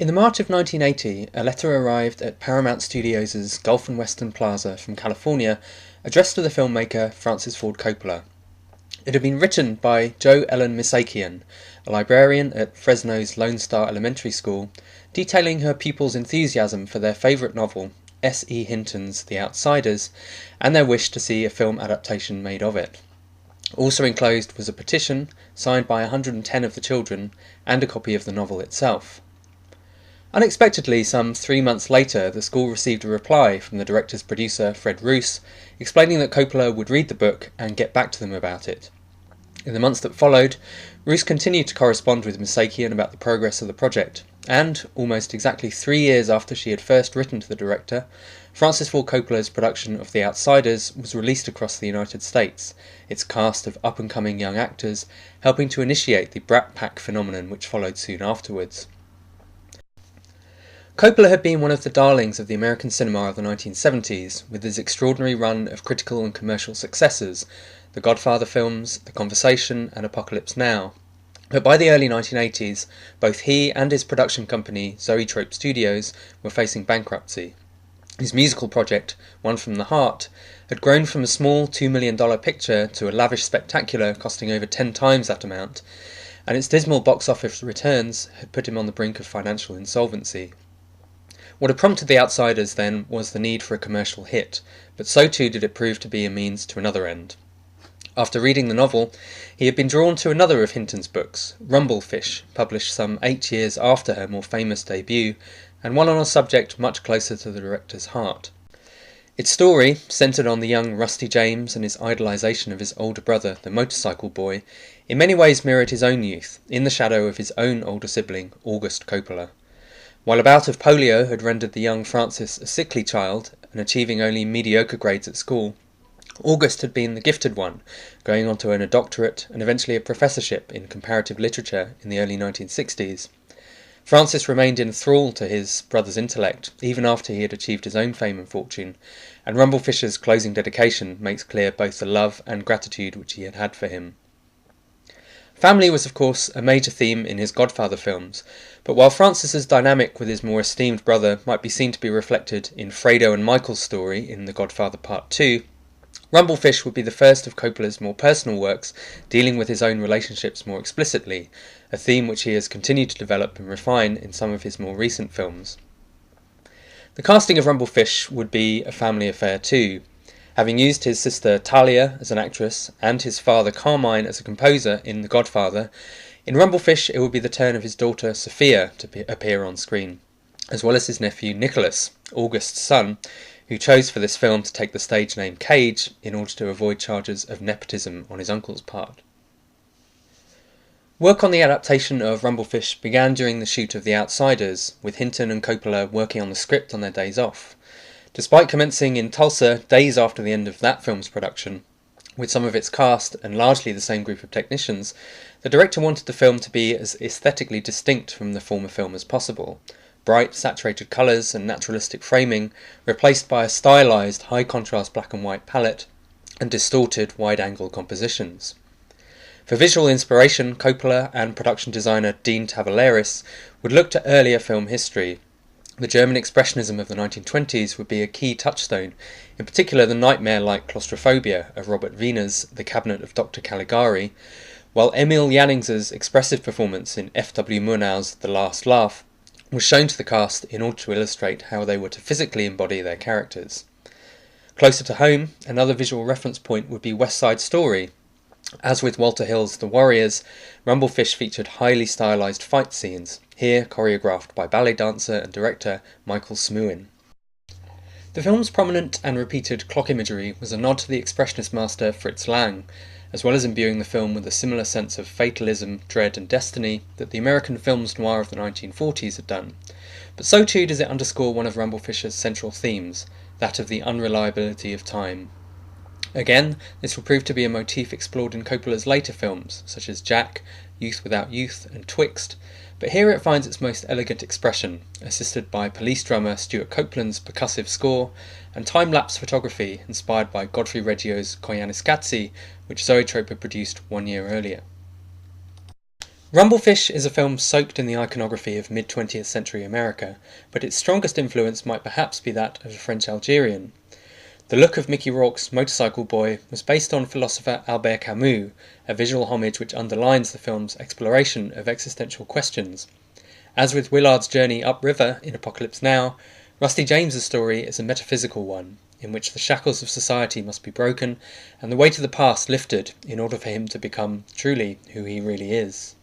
In the March of 1980, a letter arrived at Paramount Studios' Gulf and Western Plaza from California, addressed to the filmmaker Francis Ford Coppola. It had been written by Jo Ellen Misakian, a librarian at Fresno's Lone Star Elementary School, detailing her pupils' enthusiasm for their favourite novel, S. E. Hinton's The Outsiders, and their wish to see a film adaptation made of it. Also enclosed was a petition, signed by 110 of the children, and a copy of the novel itself. Unexpectedly, some 3 months later, the school received a reply from the director's producer, Fred Roos, explaining that Coppola would read the book and get back to them about it. In the months that followed, Roos continued to correspond with Misakian about the progress of the project, and, almost exactly 3 years after she had first written to the director, Francis Ford Coppola's production of The Outsiders was released across the United States, its cast of up-and-coming young actors helping to initiate the Brat Pack phenomenon which followed soon afterwards. Coppola had been one of the darlings of the American cinema of the 1970s, with his extraordinary run of critical and commercial successes, the Godfather films, The Conversation and Apocalypse Now. But by the early 1980s, both he and his production company, Zoetrope Studios, were facing bankruptcy. His musical project, One from the Heart, had grown from a small $2 million picture to a lavish spectacular costing over 10 times that amount, and its dismal box office returns had put him on the brink of financial insolvency. What had prompted The Outsiders, then, was the need for a commercial hit, but so too did it prove to be a means to another end. After reading the novel, he had been drawn to another of Hinton's books, Rumblefish, published some 8 years after her more famous debut, and one on a subject much closer to the director's heart. Its story, centred on the young Rusty James and his idolisation of his older brother, the motorcycle boy, in many ways mirrored his own youth, in the shadow of his own older sibling, August Coppola. While a bout of polio had rendered the young Francis a sickly child, and achieving only mediocre grades at school, August had been the gifted one, going on to earn a doctorate and eventually a professorship in comparative literature in the early 1960s. Francis remained in thrall to his brother's intellect, even after he had achieved his own fame and fortune, and Rumblefish's closing dedication makes clear both the love and gratitude which he had had for him. Family was, of course, a major theme in his Godfather films, but while Francis's dynamic with his more esteemed brother might be seen to be reflected in Fredo and Michael's story in The Godfather Part 2, Rumblefish would be the first of Coppola's more personal works dealing with his own relationships more explicitly, a theme which he has continued to develop and refine in some of his more recent films. The casting of Rumblefish would be a family affair too. Having used his sister Talia as an actress and his father Carmine as a composer in The Godfather, in Rumblefish it would be the turn of his daughter Sophia to appear on screen, as well as his nephew Nicholas, August's son, who chose for this film to take the stage name Cage in order to avoid charges of nepotism on his uncle's part. Work on the adaptation of Rumblefish began during the shoot of The Outsiders, with Hinton and Coppola working on the script on their days off. Despite commencing in Tulsa days after the end of that film's production, with some of its cast and largely the same group of technicians, the director wanted the film to be as aesthetically distinct from the former film as possible. Bright, saturated colours and naturalistic framing, replaced by a stylised, high-contrast black and white palette, and distorted, wide-angle compositions. For visual inspiration, Coppola and production designer Dean Tavoularis would look to earlier film history. The German expressionism of the 1920s would be a key touchstone, in particular the nightmare-like claustrophobia of Robert Wiener's The Cabinet of Dr. Caligari, while Emil Jannings's expressive performance in F.W. Murnau's The Last Laugh was shown to the cast in order to illustrate how they were to physically embody their characters. Closer to home, another visual reference point would be West Side Story. As with Walter Hill's The Warriors, Rumblefish featured highly stylised fight scenes, here choreographed by ballet dancer and director Michael Smewin. The film's prominent and repeated clock imagery was a nod to the expressionist master Fritz Lang, as well as imbuing the film with a similar sense of fatalism, dread and destiny that the American films noir of the 1940s had done. But so too does it underscore one of Rumblefish's central themes, that of the unreliability of time. Again, this will prove to be a motif explored in Coppola's later films, such as Jack, Youth Without Youth and Twixt, but here it finds its most elegant expression, assisted by police drummer Stuart Copeland's percussive score and time-lapse photography inspired by Godfrey Reggio's Koyaanisqatsi, which Zoetrope had produced 1 year earlier. Rumblefish is a film soaked in the iconography of mid-20th century America, but its strongest influence might perhaps be that of a French Algerian. The look of Mickey Rourke's Motorcycle Boy was based on philosopher Albert Camus, a visual homage which underlines the film's exploration of existential questions. As with Willard's journey upriver in Apocalypse Now, Rusty James's story is a metaphysical one, in which the shackles of society must be broken and the weight of the past lifted in order for him to become truly who he really is.